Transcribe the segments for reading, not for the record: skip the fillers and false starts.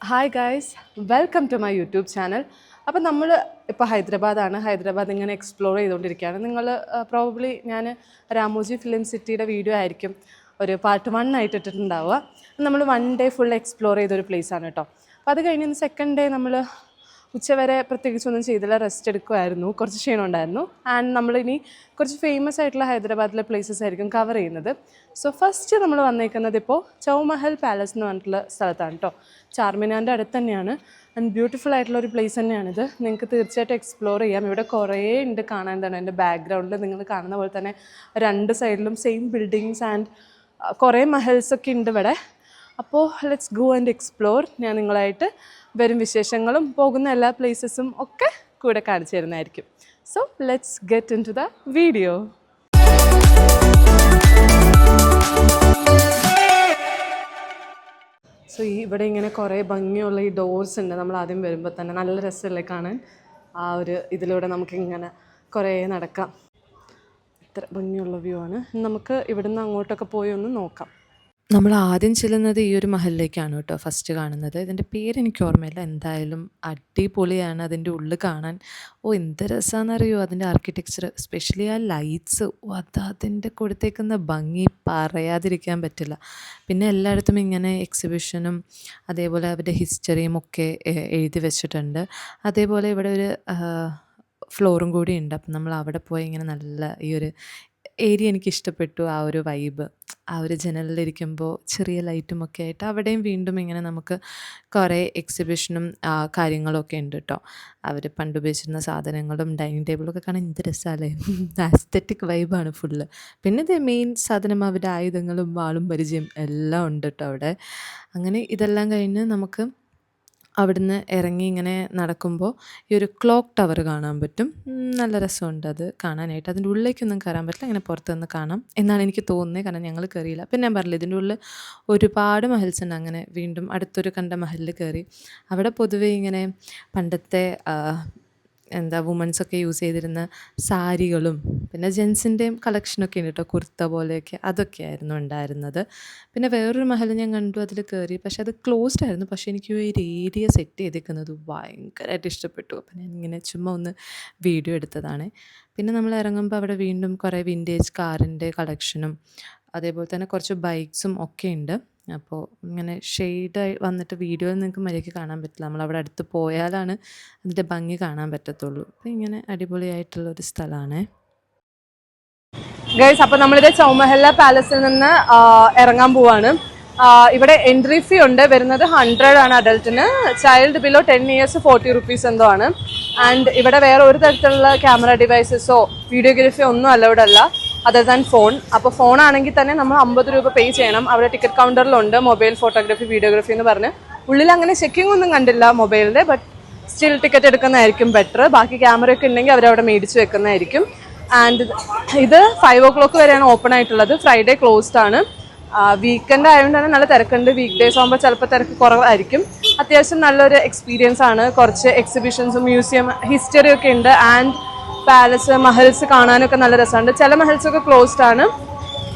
Hi guys, welcome to my YouTube channel. അപ്പോൾ നമ്മൾ ഇപ്പോൾ ഹൈദരാബാദാണ്. ഹൈദരാബാദ് ഇങ്ങനെ എക്സ്പ്ലോർ ചെയ്തുകൊണ്ടിരിക്കുകയാണ്. നിങ്ങൾ പ്രോബബ്ലി ഞാൻ രാമോജി ഫിലിം സിറ്റിയുടെ വീഡിയോ ആയിരിക്കും ഒരു പാർട്ട് 1 ആയിട്ട് ഇട്ടിട്ടുണ്ടാവുക. നമ്മൾ 1 ഡേ ഫുൾ എക്സ്പ്ലോർ ചെയ്തൊരു പ്ലേസാണ് കേട്ടോ. അപ്പോൾ അത് കഴിഞ്ഞ് സെക്കൻഡ് ഡേ നമ്മൾ ഉച്ചവരെ പ്രത്യേകിച്ചൊന്നും ചെയ്തില്ല, റെസ്റ്റ് എടുക്കുമായിരുന്നു. കുറച്ച് ക്ഷീണം ഉണ്ടായിരുന്നു. ആൻഡ് നമ്മളിനി കുറച്ച് ഫേമസ് ആയിട്ടുള്ള ഹൈദരാബാദിലെ പ്ലേസസ് ആയിരിക്കും കവർ ചെയ്യുന്നത്. സോ ഫസ്റ്റ് നമ്മൾ വന്നേക്കുന്നത് ഇപ്പോൾ ചൗമഹൽ പാലസ് എന്ന് പറഞ്ഞിട്ടുള്ള സ്ഥലത്താണ് കേട്ടോ. ചാർമിനാറിൻ്റെ അടുത്ത് തന്നെയാണ്. ആൻഡ് ബ്യൂട്ടിഫുൾ ആയിട്ടുള്ള ഒരു പ്ലേസ് തന്നെയാണിത്. നിങ്ങൾക്ക് തീർച്ചയായിട്ടും എക്സ്പ്ലോർ ചെയ്യാം. ഇവിടെ കുറേ ഉണ്ട് കാണാൻ. എന്താണ് എൻ്റെ ബാക്ക്ഗ്രൗണ്ടിൽ നിങ്ങൾ കാണുന്ന പോലെ തന്നെ 2 സൈഡിലും സെയിം ബിൽഡിങ്സ് ആൻഡ് കുറേ മഹൽസൊക്കെ ഉണ്ട് ഇവിടെ. അപ്പോൾ ലെറ്റ്സ് ഗോ ആൻഡ് എക്സ്പ്ലോർ. ഞാൻ നിങ്ങളായിട്ട് വരും വിശേഷങ്ങളും പോകുന്ന എല്ലാ പ്ലേസസും ഒക്കെ കൂടെ കാണിച്ചു തരുന്നതായിരിക്കും. So let's get into the video. So ഇവിടെ ഇങ്ങനെ കുറേ ഭംഗിയുള്ള ഈ ഡോർസ് ഉണ്ട്. നമ്മൾ ആദ്യം വരുമ്പോൾ തന്നെ നല്ല രസമല്ലേ കാണാൻ. ആ ഒരു ഇതിലൂടെ നമുക്കിങ്ങനെ കുറേ നടക്കാം. ഇത്ര ഭംഗിയുള്ള വ്യൂ ആണ്. നമുക്ക് ഇവിടുന്ന് അങ്ങോട്ടൊക്കെ പോയി ഒന്ന് നോക്കാം. നമ്മൾ ആദ്യം ചെല്ലുന്നത് ഈ ഒരു മഹലിലേക്കാണ് കേട്ടോ. ഫസ്റ്റ് കാണുന്നത്, ഇതിൻ്റെ പേരെനിക്ക് ഓർമ്മയില്ല. എന്തായാലും അടിപൊളിയാണ് അതിൻ്റെ ഉള്ളിൽ കാണാൻ. എന്ത് രസമാണെന്നറിയോ അതിൻ്റെ ആർക്കിടെക്ചർ, എസ്പെഷ്യലി ആ ലൈറ്റ്സ്. അതിൻ്റെ കൊടുത്തേക്കുന്ന ഭംഗി പറയാതിരിക്കാൻ പറ്റില്ല. പിന്നെ എല്ലായിടത്തും ഇങ്ങനെ എക്സിബിഷനും അതേപോലെ അവരുടെ ഹിസ്റ്ററിയും ഒക്കെ എഴുതി വെച്ചിട്ടുണ്ട്. അതേപോലെ ഇവിടെ ഒരു ഫ്ലോറും കൂടി ഉണ്ട്. അപ്പം നമ്മൾ അവിടെ പോയി ഇങ്ങനെ നല്ല ഈ ഒരു ഏരിയ എനിക്കിഷ്ടപ്പെട്ടു. ആ ഒരു വൈബ്, ആ ഒരു ജനലിലിരിക്കുമ്പോൾ ചെറിയ ലൈറ്റുമൊക്കെ ആയിട്ട് അവിടെയും വീണ്ടും ഇങ്ങനെ നമുക്ക് കുറേ എക്സിബിഷനും കാര്യങ്ങളൊക്കെ ഉണ്ട് കേട്ടോ. അവർ പണ്ട് ഉപയോഗിച്ചിരുന്ന സാധനങ്ങളും ഡൈനിങ് ടേബിളൊക്കെ കാണാൻ എന്ത് രസമല്ലേ. ആസ്തെറ്റിക് വൈബാണ് ഫുള്ള്. പിന്നെ ഇത് മെയിൻ സാധനം അവരുടെ ആയുധങ്ങളും വാളും പരിചയം എല്ലാം ഉണ്ട് കേട്ടോ അവിടെ. അങ്ങനെ ഇതെല്ലാം കഴിഞ്ഞ് നമുക്ക് അവിടുന്ന് ഇറങ്ങി ഇങ്ങനെ നടക്കുമ്പോൾ ഈ ഒരു ക്ലോക്ക് ടവർ കാണാൻ പറ്റും. നല്ല രസമുണ്ട് അത് കാണാനായിട്ട്. അതിൻ്റെ ഉള്ളിലേക്കൊന്നും കയറാൻ പറ്റില്ല, ഇങ്ങനെ പുറത്തുനിന്ന് കാണാം എന്നാണ് എനിക്ക് തോന്നുന്നത്. കാരണം ഞങ്ങൾ കയറിയില്ല. പിന്നെ ഞാൻ പറഞ്ഞില്ല, ഇതിൻ്റെ ഉള്ളിൽ ഒരുപാട് മഹൽസ് ഉണ്ട്. അങ്ങനെ വീണ്ടും അടുത്തൊരു കണ്ട മഹലിൽ കയറി. അവിടെ പൊതുവേ ഇങ്ങനെ പണ്ടത്തെ വുമൻസൊക്കെ യൂസ് ചെയ്തിരുന്ന സാരികളും പിന്നെ ജെൻസിൻ്റെയും കളക്ഷനൊക്കെ ഉണ്ട് കേട്ടോ. കുർത്ത പോലെയൊക്കെ അതൊക്കെയായിരുന്നു ഉണ്ടായിരുന്നത്. പിന്നെ വേറൊരു മഹൽ ഞാൻ കണ്ടു, അതിൽ കയറി. പക്ഷെ അത് ക്ലോസ്ഡ് ആയിരുന്നു. പക്ഷേ എനിക്ക് ഈ ഒരു ഏരിയ സെറ്റ് ചെയ്തേക്കുന്നത് ഭയങ്കരമായിട്ട് ഇഷ്ടപ്പെട്ടു. അപ്പം ഞാൻ ഇങ്ങനെ ചുമ്മാ ഒന്ന് വീഡിയോ എടുത്തതാണ്. പിന്നെ നമ്മൾ ഇറങ്ങുമ്പോൾ അവിടെ വീണ്ടും കുറേ വിൻറ്റേജ് കാറിൻ്റെ കളക്ഷനും അതേപോലെ തന്നെ കുറച്ച് ബൈക്സും ഒക്കെ ഉണ്ട്. അപ്പോൾ ഇങ്ങനെ ഷെയ്ഡായി വന്നിട്ട് വീഡിയോയിൽ നിങ്ങൾക്ക് മര്യാദയ്ക്ക് കാണാൻ പറ്റില്ല. നമ്മളവിടെ അടുത്ത് പോയാലാണ് അതിൻ്റെ ഭംഗി കാണാൻ പറ്റത്തുള്ളൂ. അപ്പോൾ ഇങ്ങനെ അടിപൊളിയായിട്ടുള്ളൊരു സ്ഥലമാണ് ഗൈസ്. അപ്പോൾ നമ്മളിത് ചൗമഹല്ല പാലസിൽ നിന്ന് ഇറങ്ങാൻ പോവാണ്. ഇവിടെ എൻട്രി ഫീ ഉണ്ട്. വരുന്നത് 100 ആണ് അഡൽട്ടിന്. ചൈൽഡ് ബിലോ 10 years 40 rupees എന്തോ ആണ്. ആൻഡ് ഇവിടെ വേറെ ഒരു തരത്തിലുള്ള ക്യാമറ ഡിവൈസസോ വീഡിയോഗ്രാഫിയോ ഒന്നും അലൗഡ് അല്ല അതർ ദാൻ ഫോൺ. അപ്പോൾ ഫോൺ ആണെങ്കിൽ തന്നെ നമ്മൾ 50 രൂപ പേ ചെയ്യണം. അവിടെ ടിക്കറ്റ് കൗണ്ടറിലുണ്ട് മൊബൈൽ ഫോട്ടോഗ്രാഫി വീഡിയോഗ്രാഫി എന്ന് പറഞ്ഞ്. ഉള്ളിൽ അങ്ങനെ ചെക്കിംഗ് ഒന്നും കണ്ടില്ല മൊബൈലിൻ്റെ. ബട്ട് സ്റ്റിൽ ടിക്കറ്റ് എടുക്കുന്നതായിരിക്കും ബെറ്റർ. ബാക്കി ക്യാമറയൊക്കെ ഉണ്ടെങ്കിൽ അവരവിടെ മേടിച്ച് വെക്കുന്നതായിരിക്കും. ആൻഡ് ഇത് 5 o'clock വരെയാണ് ഓപ്പൺ ആയിട്ടുള്ളത്. ഫ്രൈഡേ ക്ലോസ്ഡ് ആണ്. വീക്കെൻഡ് ആയതുകൊണ്ട് തന്നെ നല്ല തിരക്കുണ്ട്. വീക്ക് ഡേയ്സ് ആകുമ്പോൾ ചിലപ്പോൾ തിരക്ക് കുറവായിരിക്കും. അത്യാവശ്യം നല്ലൊരു എക്സ്പീരിയൻസ് ആണ്. കുറച്ച് എക്സിബിഷൻസും മ്യൂസിയം ഹിസ്റ്ററി ഒക്കെ ഉണ്ട്. ആൻഡ് പാലസ് മഹൽസ് കാണാനൊക്കെ നല്ല രസമുണ്ട്. ചില മഹൽസൊക്കെ ക്ലോസ്ഡ് ആണ്.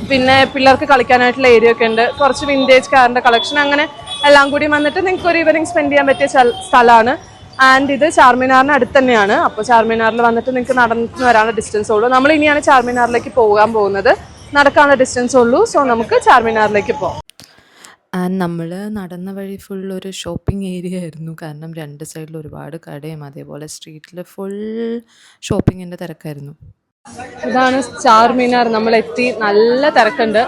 പിന്നെ പിള്ളേർക്ക് കളിക്കാനായിട്ടുള്ള ഏരിയ ഒക്കെ ഉണ്ട്. കുറച്ച് വിൻറ്റേജ് കാറിൻ്റെ കളക്ഷൻ, അങ്ങനെ എല്ലാം കൂടി വന്നിട്ട് നിങ്ങൾക്ക് ഒരു ഈവനിങ് സ്പെൻഡ് ചെയ്യാൻ പറ്റിയ സ്ഥലമാണ്. ആൻഡ് ഇത് ചാർമിനാറിന് അടുത്ത് തന്നെയാണ്. അപ്പോൾ ചാർമിനാറിൽ വന്നിട്ട് നിങ്ങൾക്ക് നടന്നു വരാനുള്ള ഡിസ്റ്റൻസ് ഉള്ളൂ. നമ്മൾ ഇനിയാണ് ചാർമിനാറിലേക്ക് പോകാൻ പോകുന്നത്. നടക്കാനുള്ള ഡിസ്റ്റൻസ് ഉള്ളൂ. സോ നമുക്ക് ചാർമിനാറിലേക്ക് പോകാം. ആൻഡ് നമ്മൾ നടന്ന വഴി ഫുള്ളൊരു ഷോപ്പിംഗ് ഏരിയ ആയിരുന്നു. കാരണം 2 സൈഡിൽ ഒരുപാട് കടയും അതേപോലെ സ്ട്രീറ്റിൽ ഫുൾ ഷോപ്പിങ്ങിൻ്റെ തിരക്കായിരുന്നു. ഇതാണ് ചാർമിനാർ. നമ്മളെത്തി. നല്ല തിരക്കുണ്ട്.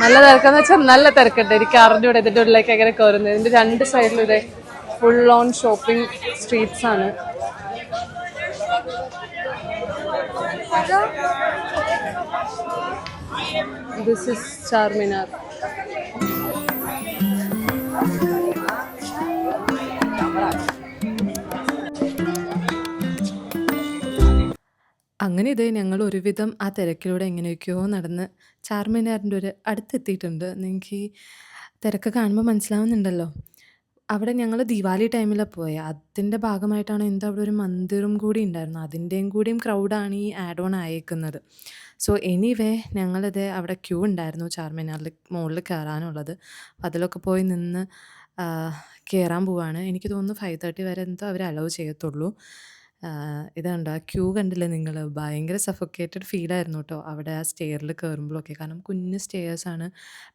നല്ല തിരക്കെന്ന് വെച്ചാൽ നല്ല തിരക്കുണ്ട്. എനിക്ക് അറിഞ്ഞൂടെ ഇതിൻ്റെ ഉള്ളിലേക്ക് എങ്ങനെ കയറുന്നത്. ഇതിൻ്റെ 2 സൈഡിലും ഇതേ ഫുൾ ഓൺ ഷോപ്പിംഗ് സ്ട്രീറ്റ്സ് ആണ്. This is Charminar. അങ്ങനെ ഇതേ ഞങ്ങൾ ഒരുവിധം ആ തിരക്കിലൂടെ എങ്ങനെയൊക്കെയോ നടന്ന് ചാർമിനാറിൻ്റെ ഒരു അടുത്തെത്തിയിട്ടുണ്ട്. നിങ്ങൾക്ക് ഈ തിരക്ക് കാണുമ്പോൾ മനസ്സിലാവുന്നുണ്ടല്ലോ. അവിടെ ഞങ്ങൾ ദിവാലി ടൈമിലാണ് പോയത്. അതിൻ്റെ ഭാഗമായിട്ടാണ് എന്താ അവിടെ ഒരു മന്ദിറും കൂടി ഉണ്ടായിരുന്നു. അതിൻ്റെയും കൂടിയും ക്രൗഡാണ് ഈ ആഡ് ഓൺ ആയേക്കുന്നത്. സോ എനിവേ ഞങ്ങളിത് അവിടെ ക്യൂ ഉണ്ടായിരുന്നു ചാർമിനാറിൽ മുകളിൽ കയറാനുള്ളത്. അപ്പോൾ അതിലൊക്കെ പോയി നിന്ന് കയറാൻ പോവാണ്. എനിക്ക് തോന്നുന്നു 5:30 വരെ എന്തോ അവർ അലൗ ചെയ്യത്തുള്ളൂ. ഇത് കണ്ടോ, ആ ക്യൂ കണ്ടില്ലേ നിങ്ങൾ? ഭയങ്കര സഫോക്കേറ്റഡ് ഫീലായിരുന്നു കേട്ടോ അവിടെ ആ സ്റ്റെയറിൽ കയറുമ്പോഴൊക്കെ. കാരണം കുഞ്ഞ് സ്റ്റെയേഴ്സാണ്.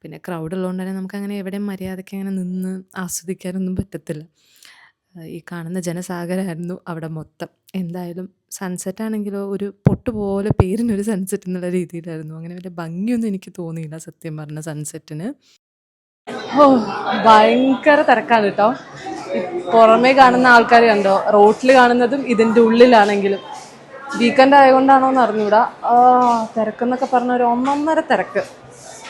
പിന്നെ ക്രൗഡ് ഉള്ളതുകൊണ്ട് തന്നെ നമുക്കങ്ങനെ എവിടെയും മര്യാദയ്ക്ക് അങ്ങനെ നിന്ന് ആസ്വദിക്കാനൊന്നും പറ്റത്തില്ല. ഈ കാണുന്ന ജനസാഗരമായിരുന്നു അവിടെ മൊത്തം. എന്തായാലും സൺസെറ്റ് ആണെങ്കിലോ ഒരു പൊട്ട് പോലെ പേരിനൊരു സൺസെറ്റ് എന്നുള്ള രീതിയിലായിരുന്നു. അങ്ങനെ വലിയ ഭംഗിയൊന്നും എനിക്ക് തോന്നിയില്ല സത്യം പറഞ്ഞ സൺസെറ്റിന്. ഓ, ഭയങ്കര തിരക്കാണ് കേട്ടോ. ഈ പുറമേ കാണുന്ന ആൾക്കാർ കണ്ടോ, റോട്ടിൽ കാണുന്നതും ഇതിൻ്റെ ഉള്ളിലാണെങ്കിലും. വീക്കെൻഡ് ആയതുകൊണ്ടാണോ എന്ന് അറിഞ്ഞൂടാ. തിരക്കെന്നൊക്കെ പറഞ്ഞ ഒരു ഒന്നൊന്നര തിരക്ക്.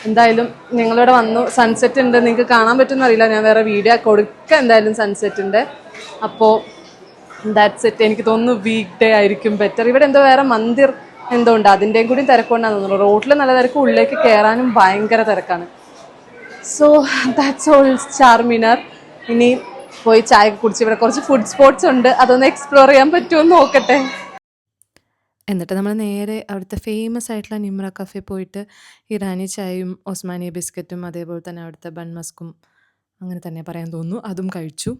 എന്തായാലും ഞങ്ങളിവിടെ വന്നു. സൺസെറ്റ് ഉണ്ട്, നിങ്ങൾക്ക് കാണാൻ പറ്റുമെന്ന് അറിയില്ല, ഞാൻ വേറെ വീഡിയോ കൊടുക്കാം എന്തായാലും സൺസെറ്റിൻ്റെ. അപ്പോൾ ദാറ്റ്സ് ഇറ്റ്. എനിക്ക് തോന്നുന്നു വീക്ക് ഡേ ആയിരിക്കും ബെറ്റർ. ഇവിടെ എന്തോ വേറെ മന്ദിർ എന്തോ ഉണ്ട്, അതിൻ്റെയും കൂടി തിരക്കൊണ്ടാന്ന് തോന്നുന്നു. റോഡിൽ നല്ല തിരക്ക്, ഉള്ളിലേക്ക് കയറാനും ഭയങ്കര തിരക്കാണ്. So that's all Charminar. ഇനി പോയി ചായ കുടിച്ച് ഇവിടെ കുറച്ച് ഫുഡ് സ്പോട്ട്സ് ഉണ്ട്, അതൊന്ന് എക്സ്പ്ലോർ ചെയ്യാൻ പറ്റുമോ എന്ന് നോക്കട്ടെ. എന്നിട്ട് നമ്മൾ നേരെ അവിടുത്തെ ഫേമസ് ആയിട്ടുള്ള നിമ്ര കഫേ പോയിട്ട് ഇറാനി ചായയും ഒസ്മാനിയ ബിസ്ക്കറ്റും അതേപോലെ തന്നെ അവിടുത്തെ ബൺ മസ്കും, അങ്ങനെ തന്നെ പറയാൻ തോന്നുന്നു, അതും കഴിച്ചു.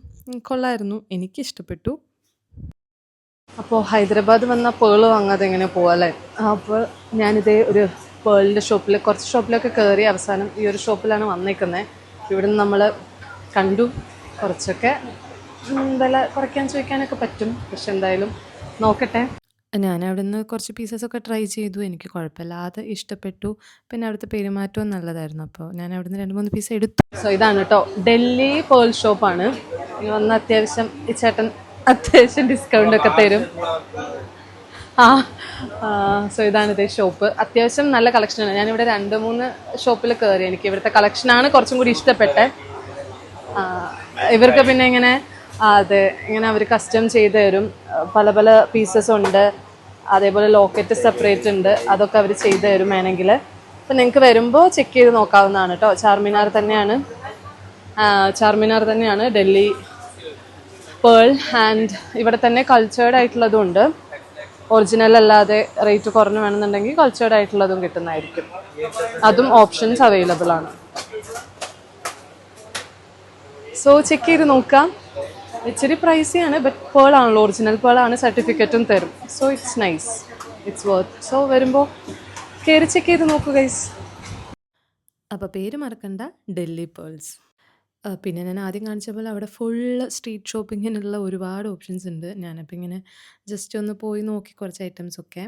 കൊള്ളായിരുന്നു, എനിക്കിഷ്ടപ്പെട്ടു. അപ്പോൾ ഹൈദരാബാദ് വന്ന പേള് വാങ്ങാതെ എങ്ങനെ പോവാല്ലേ. അപ്പോൾ ഞാനിതേ ഒരു പേളിൻ്റെ ഷോപ്പിൽ, കുറച്ച് ഷോപ്പിലൊക്കെ കയറി അവസാനം ഈ ഒരു ഷോപ്പിലാണ് വന്നേക്കുന്നത്. ഇവിടെ നിന്ന് നമ്മൾ കണ്ടു കുറച്ചൊക്കെ വില കുറയ്ക്കാൻ ചോദിക്കാനൊക്കെ പറ്റും. പക്ഷെ എന്തായാലും നോക്കട്ടെ. ഞാൻ അവിടെ നിന്ന് കുറച്ച് പീസസൊക്കെ ട്രൈ ചെയ്തു, എനിക്ക് കുഴപ്പമില്ലാതെ ഇഷ്ടപ്പെട്ടു. പിന്നെ അവിടുത്തെ പെരുമാറ്റവും നല്ലതായിരുന്നു. അപ്പോൾ ഞാൻ അവിടെ നിന്ന് 2-3 പീസ് എടുത്തു. സോ ഇതാണ് കേട്ടോ ഡൽഹി പേൾ ഷോപ്പാണ്. ഇനി വന്ന് അത്യാവശ്യം ഈ ചേട്ടൻ അത്യാവശ്യം ഡിസ്കൗണ്ട് ഒക്കെ തരും. സോ ഇതാണ് ഇതേ ഷോപ്പ്. അത്യാവശ്യം നല്ല കളക്ഷനാണ്. ഞാനിവിടെ 2-3 ഷോപ്പിൽ കയറി. എനിക്ക് ഇവിടുത്തെ കളക്ഷനാണ് കുറച്ചും കൂടി ഇഷ്ടപ്പെട്ടെ. ഇവർക്ക് പിന്നെ ഇങ്ങനെ അതെ ഇങ്ങനെ അവർ കസ്റ്റം ചെയ്ത് തരും. പല പല പീസസ് ഉണ്ട്, അതേപോലെ ലോക്കറ്റ് സെപ്പറേറ്റ് ഉണ്ട്, അതൊക്കെ അവർ ചെയ്ത് തരും വേണമെങ്കിൽ. അപ്പം നിങ്ങൾക്ക് വരുമ്പോൾ ചെക്ക് ചെയ്ത് നോക്കാവുന്നതാണ് കേട്ടോ. ചാർമിനാർ തന്നെയാണ് ഡൽഹി പേൾ. ആൻഡ് ഇവിടെ തന്നെ കൾച്ചേർഡ് ആയിട്ടുള്ളതും ഉണ്ട്. ഒറിജിനൽ അല്ലാതെ റേറ്റ് കുറഞ്ഞ് വേണമെന്നുണ്ടെങ്കിൽ കൾച്ചേർഡ് ആയിട്ടുള്ളതും കിട്ടുന്നതായിരിക്കും. അതും ഓപ്ഷൻസ് അവൈലബിൾ ആണ്. സോ ചെക്ക് ചെയ്ത് നോക്കാം. ഇച്ചിരി പ്രൈസിയാണ്, ബട്ട് പേൾ ആണല്ലോ, ഒറിജിനൽ പേൾ ആണ്, സർട്ടിഫിക്കറ്റും തരും. So it's nice, it's worth. So വരുമ്പോൾ കയറി ചെക്ക് ചെയ്ത് നോക്കൂ ഗൈസ്. അപ്പോൾ പേര് മറക്കണ്ട, ഡൽഹി പേൾസ്. പിന്നെ ഞാൻ ആദ്യം കാണിച്ച പോലെ അവിടെ ഫുള്ള് സ്ട്രീറ്റ് ഷോപ്പിങ്ങിനുള്ള ഒരുപാട് ഓപ്ഷൻസ് ഉണ്ട്. ഞാനപ്പോൾ ഇങ്ങനെ ജസ്റ്റ് ഒന്ന് പോയി നോക്കി കുറച്ച് ഐറ്റംസൊക്കെ.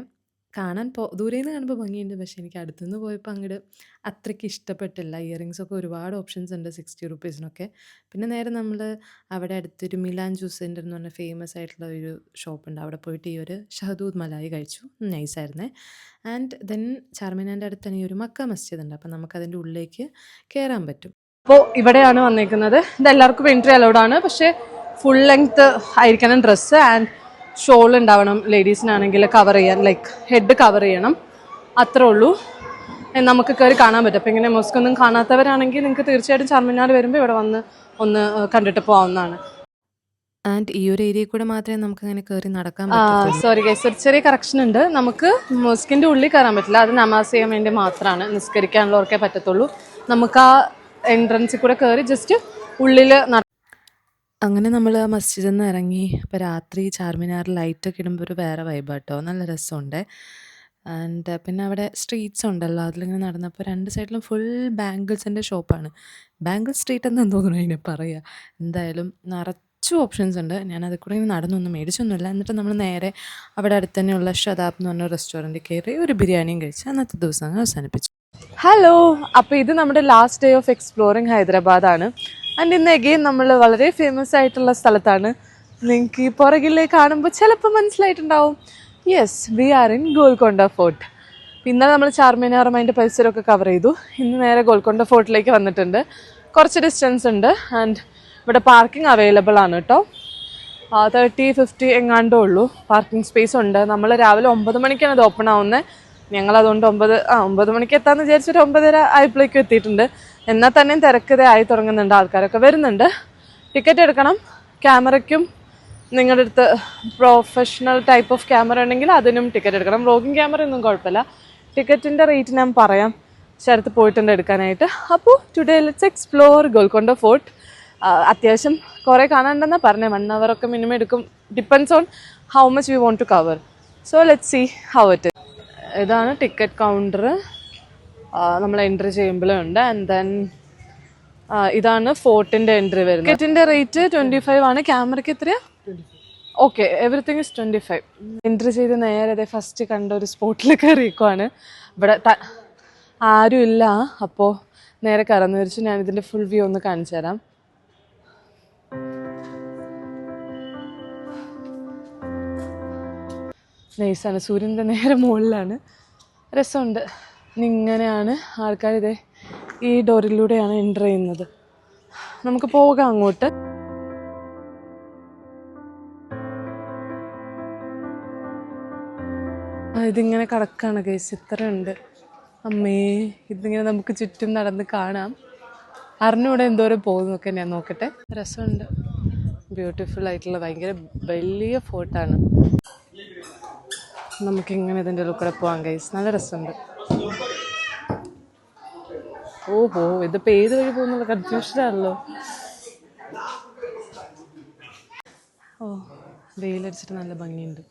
കാണാൻ ദൂരേന്ന് കാണുമ്പോൾ ഭംഗിയുണ്ട്, പക്ഷേ എനിക്ക് അടുത്തുനിന്ന് പോയപ്പോൾ അങ്ങോട്ട് അത്രയ്ക്ക് ഇഷ്ടപ്പെട്ടില്ല. ഇയറിങ്സൊക്കെ ഒരുപാട് ഓപ്ഷൻസ് ഉണ്ട് 60 റുപ്പീസിനൊക്കെ. പിന്നെ നേരെ നമ്മൾ അവിടെ അടുത്തൊരു മിലാൻ ജ്യൂസ് സെൻ്റർ എന്ന് പറഞ്ഞ ഫേമസ് ആയിട്ടുള്ള ഒരു ഷോപ്പുണ്ട്. അവിടെ പോയിട്ട് ഈ ഒരു ഷഹദൂദ് മലായി കഴിച്ചു, നൈസായിരുന്നേ. ആൻഡ് ദെൻ ചാർമിനാറിൻ്റെ അടുത്ത് തന്നെ ഈ ഒരു മക്ക മസ്ജിദ് ഉണ്ട്. അപ്പം നമുക്കതിൻ്റെ ഉള്ളിലേക്ക് കയറാൻ പറ്റും. അപ്പോൾ ഇവിടെയാണ് വന്നേക്കുന്നത്. ഇതെല്ലാവർക്കും എൻട്രി അലൗഡ് ആണ്, പക്ഷേ ഫുൾ ലെങ്ത് ആയിരിക്കണം ഡ്രസ്സ്. ആൻഡ് ഷോൾ ഉണ്ടാവണം ലേഡീസിനാണെങ്കിൽ, കവർ ചെയ്യാൻ, ലൈക്ക് ഹെഡ് കവർ ചെയ്യണം, അത്രേ ഉള്ളൂ. നമുക്ക് കയറി കാണാൻ പറ്റും. അപ്പോൾ ഇങ്ങനെ മോസ്കൊന്നും കാണാത്തവരാണെങ്കിൽ നിങ്ങൾക്ക് തീർച്ചയായിട്ടും ചാർമിനാർ വരുമ്പോൾ ഇവിടെ വന്ന് ഒന്ന് കണ്ടിട്ട് പോകാവുന്നതാണ്. ആൻഡ് ഈ ഒരു ഏരിയയിൽ കൂടെ മാത്രമേ നമുക്ക് അങ്ങനെ കയറി നടക്കാൻ പറ്റൂ. സോറി ഗൈസ്, ഒരു ചെറിയ കറക്ഷൻ ഉണ്ട്. നമുക്ക് മോസ്കിൻ്റെ ഉള്ളിൽ കയറാൻ പറ്റില്ല, അത് നമാസ് ചെയ്യാൻ വേണ്ടി മാത്രമാണ്, നിസ്കരിക്കാനുള്ളവർക്കേ പറ്റത്തുള്ളൂ. നമുക്ക് ആ എൻട്രൻസിൽ കൂടെ കയറി ജസ്റ്റ് ഉള്ളിൽ അങ്ങനെ നമ്മൾ ആ മസ്ജിദിൽ നിന്ന് ഇറങ്ങി. അപ്പോൾ രാത്രി ചാർമിനാർ ലൈറ്റൊക്കെ ഇടുമ്പോൾ ഒരു വേറെ വൈബാട്ടോ, നല്ല രസമുണ്ട്. ആൻഡ് പിന്നെ അവിടെ സ്ട്രീറ്റ്സ് ഉണ്ടല്ലോ, അതിലിങ്ങനെ നടന്നപ്പോൾ 2 സൈഡിലും ഫുൾ ബാംഗിൾസിൻ്റെ ഷോപ്പാണ്. ബാംഗിൾ സ്ട്രീറ്റ് എന്ന് തോന്നുന്നു അതിനെ പറയുക. എന്തായാലും നിറച്ചു ഓപ്ഷൻസ് ഉണ്ട്. ഞാൻ അതിൽ കൂടെ ഇങ്ങനെ നടന്നൊന്നും മേടിച്ചൊന്നുമില്ല. എന്നിട്ട് നമ്മൾ നേരെ അവിടെ അടുത്ത് തന്നെയുള്ള ഷദാബ് എന്ന് പറഞ്ഞ റെസ്റ്റോറൻറ്റിൽ കയറി ഒരു ബിരിയാണിയും കഴിച്ച് അന്നത്തെ ദിവസം അങ്ങ് അവസാനിപ്പിച്ചു. ഹലോ, അപ്പോൾ ഇത് നമ്മുടെ ലാസ്റ്റ് ഡേ ഓഫ് എക്സ്പ്ലോറിങ് ഹൈദരാബാദാണ്. ആൻഡ് ഇന്ന് എഗെയിൻ നമ്മൾ വളരെ ഫേമസ് ആയിട്ടുള്ള സ്ഥലത്താണ്. നിങ്ങൾക്ക് ഈ പുറകിലേക്ക് കാണുമ്പോൾ ചിലപ്പോൾ മനസ്സിലായിട്ടുണ്ടാവും, yes, we are in Golconda fort. ഇന്നലെ നമ്മൾ ചാർമിനാറും അതിൻ്റെ പരിസരമൊക്കെ കവർ ചെയ്തു. ഇന്ന് നേരെ ഗോൽക്കൊണ്ട ഫോർട്ടിലേക്ക് വന്നിട്ടുണ്ട്. കുറച്ച് ഡിസ്റ്റൻസ് ഉണ്ട്. ആൻഡ് ഇവിടെ പാർക്കിംഗ് അവൈലബിൾ ആണ് കേട്ടോ. 30-50 എങ്ങാണ്ടേ ഉള്ളൂ പാർക്കിംഗ് സ്പേസ് ഉണ്ട്. നമ്മൾ രാവിലെ 9 മണിക്കാണ് ഇത് ഓപ്പൺ ആവുന്നത്. ഞങ്ങളതുകൊണ്ട് 9 മണിക്ക് എത്താമെന്ന് വിചാരിച്ചിട്ട് 9:30 ആയപ്പോഴേക്കും എത്തിയിട്ടുണ്ട്. എന്നാൽ തന്നെയും തിരക്കതേ ആയി തുടങ്ങുന്നുണ്ട്, ആൾക്കാരൊക്കെ വരുന്നുണ്ട്. ടിക്കറ്റ് എടുക്കണം. ക്യാമറയ്ക്കും നിങ്ങളുടെ അടുത്ത് പ്രൊഫഷണൽ ടൈപ്പ് ഓഫ് ക്യാമറ ഉണ്ടെങ്കിൽ അതിനും ടിക്കറ്റ് എടുക്കണം. വ്ളോഗിങ് ക്യാമറ ഒന്നും കുഴപ്പമില്ല. ടിക്കറ്റിൻ്റെ റേറ്റ് ഞാൻ പറയാം, പക്ഷേ അടുത്ത് പോയിട്ടുണ്ട് എടുക്കാനായിട്ട്. അപ്പോൾ today let's explore Golconda fort. അത്യാവശ്യം കുറേ കാണാനുണ്ടെന്നാണ് പറഞ്ഞത്. 1 hour ഒക്കെ മിനിമം എടുക്കും. Depends on how much we want to cover. So let's see how it. ഇതാണ് ടിക്കറ്റ് കൗണ്ടർ. നമ്മൾ എൻട്രി ചെയ്യുമ്പോഴേ ഉണ്ട്. ആൻഡ് ദെൻ ഇതാണ് ഫോർട്ടിൻ്റെ എൻട്രി വരുന്നത്. ടിക്കറ്റിൻ്റെ റേറ്റ് 25 ആണ്. ക്യാമറയ്ക്ക് എത്രയാ? Okay, everything is 25. എൻട്രി ചെയ്ത് നേരെ അതെ ഫസ്റ്റ് കണ്ട ഒരു സ്പോട്ടിൽ കയറിയേക്കുവാണ്. ഇവിടെ ആരും ഇല്ല. അപ്പോൾ നേരെ കറന്നു വരിച്ചു. ഞാനിതിൻ്റെ ഫുൾ വ്യൂ ഒന്ന് കാണിച്ചു തരാം. നൈസാണ്. സൂര്യൻ്റെ നേരെ മുകളിലാണ്. രസമുണ്ട്. ഇങ്ങനെയാണ് ആൾക്കാർ ഇതേ ഈ ഡോറിലൂടെയാണ് എൻ്റർ ചെയ്യുന്നത്. നമുക്ക് പോകാം അങ്ങോട്ട്. ഇതിങ്ങനെ കടക്കാണ് ഗൈസ്. ഇത്രയുണ്ട്. അമ്മേ, ഇതിങ്ങനെ നമുക്ക് ചുറ്റും നടന്ന് കാണാം. അറിഞ്ഞൂടെ എന്തോരം പോകുന്നൊക്കെ ഞാൻ നോക്കട്ടെ. രസമുണ്ട്. ബ്യൂട്ടിഫുൾ ആയിട്ടുള്ള ഭയങ്കര വലിയ ഫോർട്ടാണ്. നമുക്കിങ്ങനെ ഇതിൻ്റെ ഉള്ളിൽ കൂടെ പോകാം ഗൈസ്. നല്ല രസമുണ്ട്. ഓഹോ, ഇതിപ്പോൾ ഏത് വഴി പോകുന്നുള്ള കൺഫ്യൂഷനാണല്ലോ. ഓ, വെയിലടിച്ചിട്ട് നല്ല ഭംഗിയുണ്ട്.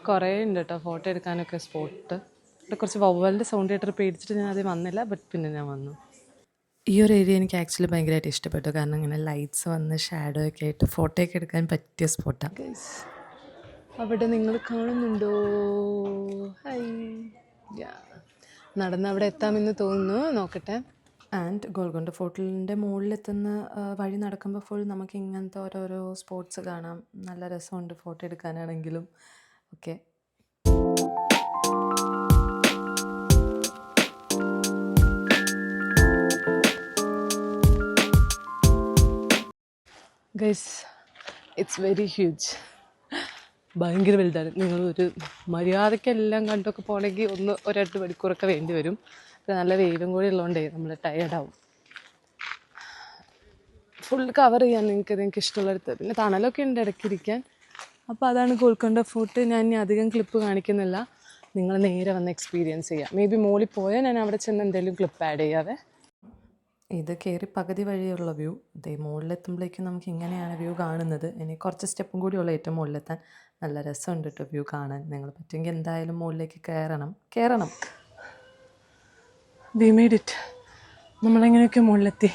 കുറേ ഉണ്ട് കേട്ടോ ഫോട്ടോ എടുക്കാനൊക്കെ സ്പോട്ട്. ഇവിടെ കുറച്ച് വവ്വാലിൻ്റെ സൗണ്ട് കേട്ടിട്ട് പേടിച്ചിട്ട് ഞാൻ ആദ്യം വന്നില്ല. ബട്ട് പിന്നെ ഞാൻ വന്നു. ഈ ഒരു ഏരിയ എനിക്ക് ആക്ച്വലി ഭയങ്കരമായിട്ട് ഇഷ്ടപ്പെട്ടു. കാരണം ഇങ്ങനെ ലൈറ്റ്സ് വന്ന് ഷാഡോ ഒക്കെ ആയിട്ട് ഫോട്ടോ ഒക്കെ എടുക്കാൻ പറ്റിയ സ്പോട്ടാണ്. അവിടെ നിങ്ങൾ കാണുന്നുണ്ടോ? ഹൈ, നടന്ന് അവിടെ എത്താമെന്ന് തോന്നുന്നു. നോക്കട്ടെ. ആൻഡ് ഗോൽക്കൊണ്ട ഫോർട്ടിൻ്റെ മുകളിലെത്തുന്ന വഴി നടക്കുമ്പോൾ ഫുൾ നമുക്ക് ഇങ്ങനത്തെ ഓരോരോ സ്പോട്ട്സ് കാണാം. നല്ല രസമുണ്ട് ഫോട്ടോ എടുക്കാനാണെങ്കിലും ഒക്കെ. Guys, it's very huge. ഭയങ്കര വലുതാണ്. നിങ്ങളൊരു മര്യാദയ്ക്കെല്ലാം കണ്ടൊക്കെ പോകണമെങ്കിൽ 1-2 മണിക്കൂറൊക്കെ വേണ്ടി വരും. നല്ല വെയിലും കൂടി ഉള്ളതുകൊണ്ടേ നമ്മൾ ടയേർഡാവും. ഫുൾ കവർ ചെയ്യാൻ നിങ്ങൾക്ക് ഇഷ്ടമുള്ളടുത്ത്. പിന്നെ തണലൊക്കെ ഉണ്ട് ഇടയ്ക്കിരിക്കാൻ. അപ്പോൾ അതാണ് ഗോൽക്കൊണ്ട ഫോർട്ട്. ഞാൻ ഇനി അധികം ക്ലിപ്പ് കാണിക്കുന്നില്ല. നിങ്ങൾ നേരെ വന്ന് എക്സ്പീരിയൻസ് ചെയ്യാം. മേ ബി മോളിൽ പോയാൽ ഞാൻ അവിടെ ചെന്ന് എന്തെങ്കിലും ക്ലിപ്പ് ആഡ് ചെയ്യാവേ. ഇത് കയറി പകുതി വഴിയുള്ള വ്യൂ. ഇതേ മുകളിലെത്തുമ്പോഴേക്കും നമുക്ക് ഇങ്ങനെയാണ് വ്യൂ കാണുന്നത്. ഇനി കുറച്ച് സ്റ്റെപ്പും കൂടിയുള്ള ഏറ്റവും മുകളിലെത്താൻ. നല്ല രസമുണ്ട് കേട്ടോ വ്യൂ കാണാൻ. നിങ്ങൾ പറ്റുമെങ്കിൽ എന്തായാലും മുകളിലേക്ക് കയറണം. We made it. നമ്മളെങ്ങനെയൊക്കെ മുകളിലെത്തി.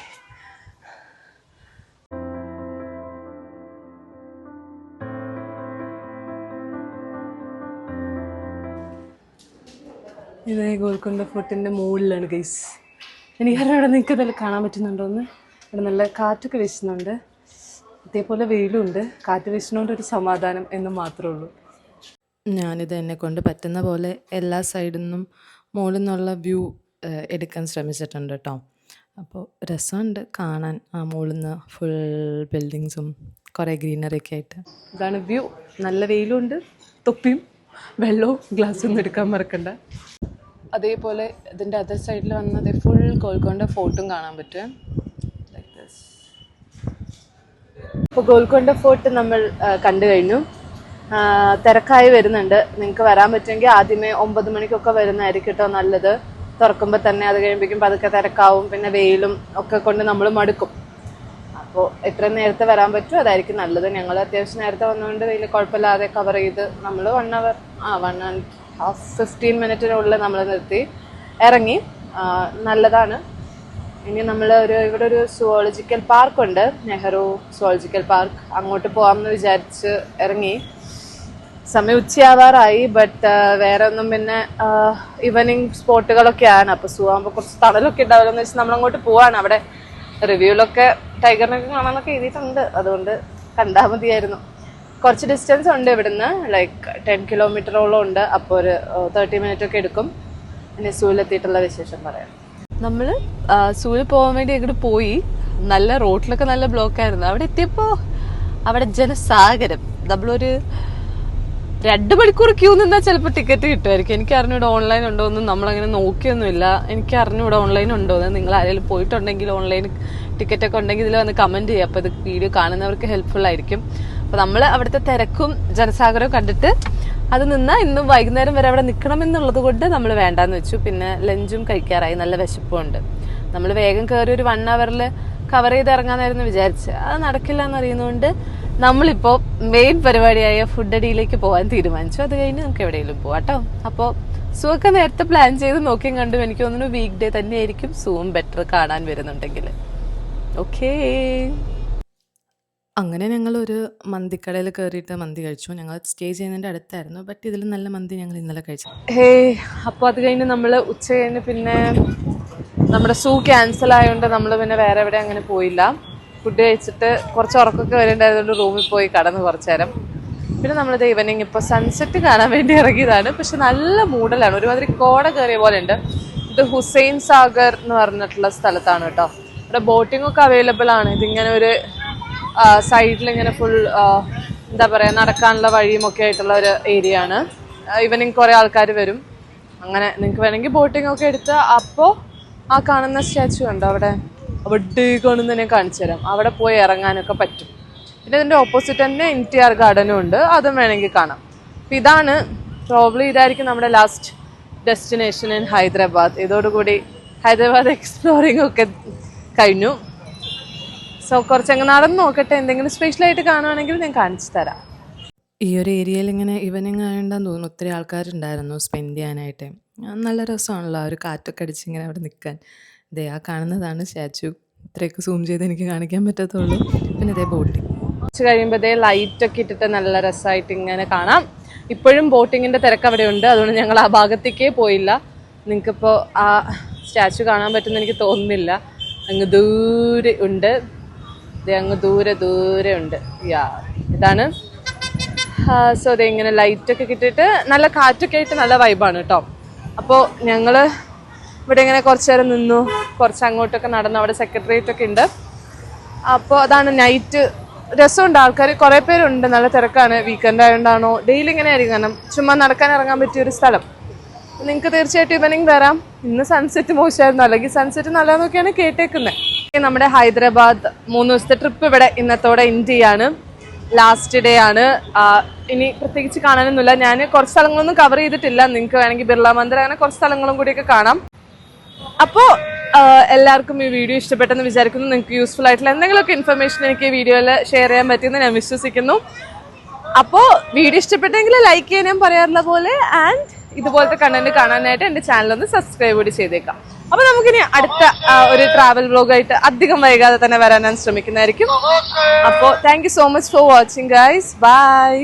ഇതേ ഗോൽക്കൊണ്ട ഫോർട്ടിൻ്റെ മുകളിലാണ് ഗൈസ്. എനിക്കറിയാം ഇവിടെ നിങ്ങൾക്ക് ഇതെല്ലാം കാണാൻ പറ്റുന്നുണ്ടോയെന്ന്. ഇവിടെ നല്ല കാറ്റൊക്കെ വീശുന്നുണ്ട്. അതേപോലെ വെയിലുണ്ട്. കാറ്റ് വീശുന്നതുകൊണ്ട് ഒരു സമാധാനം എന്ന് മാത്രമേ ഉള്ളൂ. ഞാനിത് എന്നെക്കൊണ്ട് പറ്റുന്ന പോലെ എല്ലാ സൈഡിൽ നിന്നും മുകളിൽ നിന്നുള്ള വ്യൂ എടുക്കാൻ ശ്രമിച്ചിട്ടുണ്ട് കേട്ടോ. അപ്പോൾ രസമുണ്ട് കാണാൻ. ആ മുകളിൽ നിന്ന് ഫുൾ ബിൽഡിങ്സും കുറേ ഗ്രീനറിയൊക്കെ ആയിട്ട്. ഇതാണ് വ്യൂ. നല്ല വെയിലുണ്ട്. തൊപ്പിയും വെള്ളവും ഗ്ലാസ്സൊന്നും എടുക്കാൻ മറക്കണ്ട. അതേപോലെ ഇതിൻ്റെ അതർ സൈഡിൽ വന്നത് ഫുൾ ഗോൽക്കൊണ്ട ഫോർട്ടും കാണാൻ പറ്റും. Like this. ഇപ്പോൾ ഗോൽക്കൊണ്ട ഫോർട്ട് നമ്മൾ കണ്ടു കഴിഞ്ഞു. തിരക്കായി വരുന്നുണ്ട്. നിങ്ങൾക്ക് വരാൻ പറ്റുമെങ്കിൽ ആദ്യമേ 9 മണിക്കൊക്കെ വരുന്നതായിരിക്കും കേട്ടോ നല്ലത്. തുറക്കുമ്പോൾ തന്നെ. അത് കഴിയുമ്പോഴേക്കും പതുക്കെ തിരക്കാവും. പിന്നെ വെയിലും ഒക്കെ കൊണ്ട് നമ്മൾ മടുക്കും. അപ്പോൾ എത്ര നേരത്തെ വരാൻ പറ്റുമോ അതായിരിക്കും നല്ലത്. ഞങ്ങൾ അത്യാവശ്യം നേരത്തെ വന്നുകൊണ്ട് വലിയ കുഴപ്പമില്ലാതെ കവർ ചെയ്ത് നമ്മൾ 1 hour 1.5 15 മിനിറ്റിനുള്ളിൽ നമ്മൾ നിർത്തി ഇറങ്ങി. നല്ലതാണ്. ഇനി നമ്മൾ ഇവിടെ ഒരു സുവോളജിക്കൽ പാർക്കുണ്ട്, നെഹ്റു സുവോളജിക്കൽ പാർക്ക്. അങ്ങോട്ട് പോകാമെന്ന് വിചാരിച്ച് ഇറങ്ങി. സമയം ഉച്ചയാവാറായി. ബട്ട് വേറെ ഒന്നും പിന്നെ ഈവനിങ് സ്പോട്ടുകളൊക്കെയാണ്. അപ്പോൾ സുവാകുമ്പോൾ കുറച്ച് തണലൊക്കെ ഉണ്ടാവില്ല എന്ന് വെച്ചാൽ നമ്മളങ്ങോട്ട് പോവാണ്. അവിടെ റിവ്യൂലൊക്കെ ടൈഗറിനൊക്കെ കാണാനൊക്കെ എഴുതിയിട്ടുണ്ട്. അതുകൊണ്ട് കണ്ടാൽ മതിയായിരുന്നു. കുറച്ച് ഡിസ്റ്റൻസ് ഉണ്ട് ഇവിടുന്ന്. ലൈക്ക് 10 കിലോമീറ്ററോളം ഉണ്ട്. അപ്പോൾ ഒരു 30 മിനിറ്റൊക്കെ എടുക്കും. പിന്നെ സൂവിലെത്തിയിട്ടുള്ള വിശേഷം പറയാം. നമ്മൾ സൂവിൽ പോകാൻ വേണ്ടി അങ്ങോട്ട് പോയി. നല്ല റോഡിലൊക്കെ നല്ല ബ്ലോക്കായിരുന്നു. അവിടെ എത്തിയപ്പോൾ അവിടെ ജനസാഗരം. നമ്മളൊരു 2 മണിക്കൂർ ക്യൂ നിന്നാൽ ചിലപ്പോൾ ടിക്കറ്റ് കിട്ടുമായിരിക്കും. എനിക്ക് അറിഞ്ഞൂടെ ഓൺലൈൻ ഉണ്ടോ എന്നും നമ്മളങ്ങനെ നോക്കിയൊന്നുമില്ല. എനിക്ക് അറിഞ്ഞൂടെ ഓൺലൈൻ ഉണ്ടോ എന്ന്. നിങ്ങൾ ആരെങ്കിലും പോയിട്ടുണ്ടെങ്കിൽ ഓൺലൈൻ ടിക്കറ്റൊക്കെ ഉണ്ടെങ്കിൽ ഇതിൽ വന്ന് കമൻറ്റ് ചെയ്യുക. അപ്പോൾ ഇത് വീഡിയോ കാണുന്നവർക്ക് ഹെൽപ്ഫുൾ ആയിരിക്കും. അപ്പോൾ നമ്മൾ അവിടുത്തെ തിരക്കും ജനസാഗരവും കണ്ടിട്ട് അത് നിന്നാൽ ഇന്നും വൈകുന്നേരം വരെ അവിടെ നിൽക്കണം എന്നുള്ളത് കൊണ്ട് നമ്മൾ വേണ്ടാന്ന് വെച്ചു. പിന്നെ ലഞ്ചും കഴിക്കാറായി. നല്ല വിശപ്പുണ്ട്. നമ്മൾ വേഗം കയറി ഒരു 1 hourൽ കവർ ചെയ്ത് ഇറങ്ങാനായിരുന്നു വിചാരിച്ചത്. അത് നടക്കില്ല എന്നറിയുന്നതുകൊണ്ട് നമ്മളിപ്പോൾ മെയിൻ പരിപാടിയായ ഫുഡ് അടിയിലേക്ക് പോകാൻ തീരുമാനിച്ചു. അത് കഴിഞ്ഞ് നമുക്ക് എവിടെയെങ്കിലും പോവാം കേട്ടോ. അപ്പോൾ സൂ ഒക്കെ നേരത്തെ പ്ലാൻ ചെയ്ത് നോക്കിയും കണ്ടും എനിക്ക് തോന്നുന്നു വീക്ക് ഡേ തന്നെയായിരിക്കും സൂവും ബെറ്റർ കാണാൻ വരുന്നുണ്ടെങ്കിൽ. ഓക്കേ, അങ്ങനെ ഞങ്ങളൊരു മന്തിക്കടയിൽ കയറിയിട്ട് മന്തി കഴിച്ചു. ഞങ്ങൾ സ്റ്റേ ചെയ്യുന്നതിൻ്റെ അടുത്തായിരുന്നു, ബട്ട് ഇതിലും നല്ല മന്തി ഞങ്ങൾ ഇന്നലെ കഴിച്ചു. അപ്പോൾ അത് കഴിഞ്ഞ് നമ്മൾ ഉച്ച കഴിഞ്ഞ് പിന്നെ നമ്മുടെ സൂ ക്യാൻസൽ ആയതുകൊണ്ട് നമ്മൾ പിന്നെ വേറെ എവിടെ അങ്ങനെ പോയില്ല. ഫുഡ് കഴിച്ചിട്ട് കുറച്ച് ഉറക്കമൊക്കെ വരുന്നുണ്ടായതുകൊണ്ട് റൂമിൽ പോയി കടന്ന് കുറച്ച് നേരം. പിന്നെ നമ്മളിത് ഈവനിങ് ഇപ്പോൾ സൺസെറ്റ് കാണാൻ വേണ്ടി ഇറങ്ങിയതാണ്. പക്ഷെ നല്ല മൂടലാണ്, ഒരുമാതിരി കോട കയറിയ പോലെ ഉണ്ട്. ഇത് ഹുസൈൻ സാഗർ എന്ന് പറഞ്ഞിട്ടുള്ള സ്ഥലത്താണ് കേട്ടോ. ഇവിടെ ബോട്ടിംഗ് ഒക്കെ അവൈലബിൾ ആണ്. ഇതിങ്ങനെ ഒരു സൈഡിൽ ഇങ്ങനെ ഫുൾ എന്താ പറയുക, നടക്കാനുള്ള വഴിയും ഒക്കെ ആയിട്ടുള്ള ഒരു ഏരിയ ആണ്. ഈവനിങ് കുറേ ആൾക്കാർ വരും. അങ്ങനെ നിങ്ങൾക്ക് വേണമെങ്കിൽ ബോട്ടിംഗ് ഒക്കെ എടുത്ത് അപ്പോൾ ആ കാണുന്ന സ്റ്റാച്ചു ഉണ്ടോ അവിടെ കാണുന്നതിനെ കാണിച്ചു തരാം. അവിടെ പോയി ഇറങ്ങാനൊക്കെ പറ്റും. പിന്നെ ഇതിൻ്റെ ഓപ്പോസിറ്റ് തന്നെ NTR ഗാർഡനും ഉണ്ട്, അതും വേണമെങ്കിൽ കാണാം. അപ്പം ഇതാണ് പ്രോബ്ലി ഇതായിരിക്കും നമ്മുടെ ലാസ്റ്റ് ഡെസ്റ്റിനേഷൻ ഇൻ ഹൈദരാബാദ്. ഇതോടുകൂടി ഹൈദരാബാദ് എക്സ്പ്ലോറിംഗ് ഒക്കെ കഴിഞ്ഞു. സോ കുറച്ചങ്ങ് നടന്ന് നോക്കട്ടെ, എന്തെങ്കിലും സ്പെഷ്യലായിട്ട് കാണുവാണെങ്കിൽ ഞാൻ കാണിച്ചു തരാം. ഈ ഒരു ഏരിയയിൽ ഇങ്ങനെ ഈവനിങ് ആയതുകൊണ്ടാന്ന് തോന്നുന്നു ഒത്തിരി ആൾക്കാരുണ്ടായിരുന്നു സ്പെൻഡ് ചെയ്യാനായിട്ട്. നല്ല രസമാണല്ലോ ആ ഒരു കാറ്റൊക്കെ അടിച്ച് ഇങ്ങനെ അവിടെ നിൽക്കാൻ. ഇതേ ആ കാണുന്നതാണ് സ്റ്റാച്ചു. ഇത്രയൊക്കെ സൂം ചെയ്ത് എനിക്ക് കാണിക്കാൻ പറ്റത്തുള്ളൂ. പിന്നെ ഇതേ ബോട്ടിങ് കുറച്ച് കഴിയുമ്പോൾ ഇതേ ലൈറ്റൊക്കെ ഇട്ടിട്ട് നല്ല രസമായിട്ട് ഇങ്ങനെ കാണാം. ഇപ്പോഴും ബോട്ടിങ്ങിൻ്റെ തിരക്ക് അവിടെ ഉണ്ട്, അതുകൊണ്ട് ഞങ്ങൾ ആ ഭാഗത്തേക്കേ പോയില്ല. നിങ്ങൾക്കിപ്പോൾ ആ സ്റ്റാച്ചു കാണാൻ പറ്റുമെന്ന് എനിക്ക് തോന്നുന്നില്ല. അങ്ങ് ദൂരെ ഉണ്ട്, അങ്ങ് ദൂരെ ഉണ്ട്. ഇതാണ്. സോ അതെ ഇങ്ങനെ ലൈറ്റൊക്കെ കിട്ടിയിട്ട് നല്ല കാറ്റൊക്കെ ആയിട്ട് നല്ല വൈബാണ് കേട്ടോ. അപ്പോൾ ഞങ്ങൾ ഇവിടെ ഇങ്ങനെ കുറച്ച് നേരം നിന്നു, കുറച്ച് അങ്ങോട്ടൊക്കെ നടന്നു. അവിടെ സെക്രട്ടേറിയറ്റ് ഒക്കെ ഉണ്ട്. അപ്പോൾ അതാണ് നൈറ്റ്. രസമുണ്ട്, ആൾക്കാർ കുറേ പേരുണ്ട്, നല്ല തിരക്കാണ്. വീക്കെൻഡ് ആയതുകൊണ്ടാണോ ഡെയിലി ഇങ്ങനെ ആയിരിക്കും, കാരണം ചുമ്മാ നടക്കാൻ ഇറങ്ങാൻ പറ്റിയൊരു സ്ഥലം. നിങ്ങൾക്ക് തീർച്ചയായിട്ടും ഈവനിങ് വരാം. ഇന്ന് സൺസെറ്റ് മോശമായിരുന്നു, അല്ലെങ്കിൽ സൺസെറ്റ് നല്ലതെന്നൊക്കെയാണ് കേട്ടേക്കുന്നത്. നമ്മുടെ ഹൈദരാബാദ് 3 ദിവസത്തെ ട്രിപ്പ് ഇവിടെ ഇന്നത്തോടെ എൻഡ് ചെയ്യാണ്. ലാസ്റ്റ് ഡേ ആണ്. ഇനി പ്രത്യേകിച്ച് കാണാനൊന്നുമില്ല. ഞാൻ കുറച്ച് സ്ഥലങ്ങളൊന്നും കവർ ചെയ്തിട്ടില്ല. നിങ്ങൾക്ക് വേണമെങ്കിൽ ബിർള മന്ദിർ അങ്ങനെ കുറച്ച് സ്ഥലങ്ങളും കൂടിയൊക്കെ കാണാം. അപ്പോൾ എല്ലാവർക്കും ഈ വീഡിയോ ഇഷ്ടപ്പെട്ടെന്ന് വിചാരിക്കുന്നു. നിങ്ങൾക്ക് യൂസ്ഫുൾ ആയിട്ടുള്ള എന്തെങ്കിലുമൊക്കെ ഇൻഫർമേഷൻ എനിക്ക് ഈ വീഡിയോയിൽ ഷെയർ ചെയ്യാൻ പറ്റുമെന്ന് ഞാൻ വിശ്വസിക്കുന്നു. അപ്പോൾ വീഡിയോ ഇഷ്ടപ്പെട്ടെങ്കിൽ ലൈക്ക് ചെയ്യാൻ ഞാൻ പറയാറുള്ള പോലെ, ആൻഡ് ഇതുപോലത്തെ കണ്ടന്റ് കാണാനായിട്ട് എൻ്റെ ചാനലൊന്ന് സബ്സ്ക്രൈബ് കൂടി ചെയ്തേക്കാം. അപ്പോൾ നമുക്കിനി അടുത്ത ഒരു ട്രാവൽ വ്ലോഗായിട്ട് അധികം വൈകാതെ തന്നെ വരാൻ ഞാൻ ശ്രമിക്കുന്നതായിരിക്കും. അപ്പോൾ thank you so much for watching guys. By.